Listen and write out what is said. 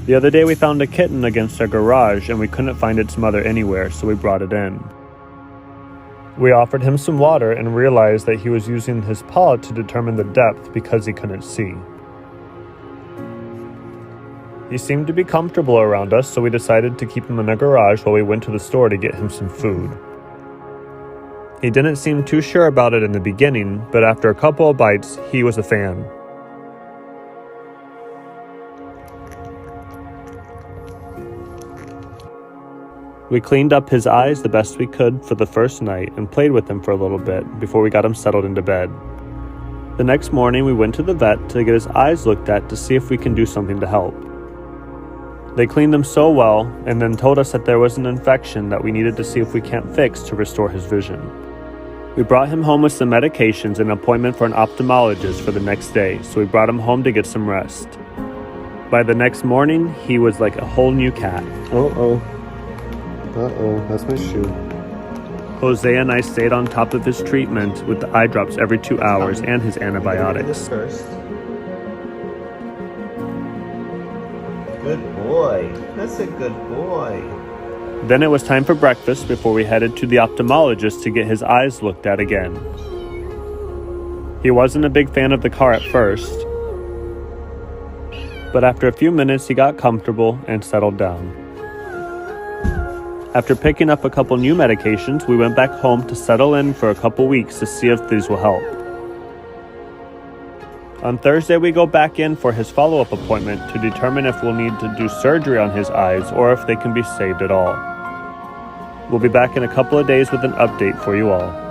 The other day we found a kitten against our garage and we couldn't find its mother anywhere, so we brought it in. We offered him some water and realized that he was using his paw to determine the depth because he couldn't see. He seemed to be comfortable around us, so we decided to keep him in our garage while we went to the store to get him some food. He didn't seem too sure about it in the beginning, but after a couple of bites, he was a fan. We cleaned up his eyes the best we could for the first night and played with him for a little bit before we got him settled into bed. The next morning we went to the vet to get his eyes looked at to see if we can do something to help. They cleaned them so well and then told us that there was an infection that we needed to see if we can't fix to restore his vision. We brought him home with some medications and an appointment for an ophthalmologist for the next day, so we brought him home to get some rest. By the next morning, he was like a whole new cat. That's my shoe. Jose and I stayed on top of his treatment with the eye drops every 2 hours and his antibiotics. Good boy. That's a good boy. Then it was time for breakfast before we headed to the ophthalmologist to get his eyes looked at again. He wasn't a big fan of the car at first, but after a few minutes he got comfortable and settled down. After picking up a couple new medications, we went back home to settle in for a couple weeks to see if these will help. On Thursday, we go back in for his follow-up appointment to determine if we'll need to do surgery on his eyes or if they can be saved at all. We'll be back in a couple of days with an update for you all.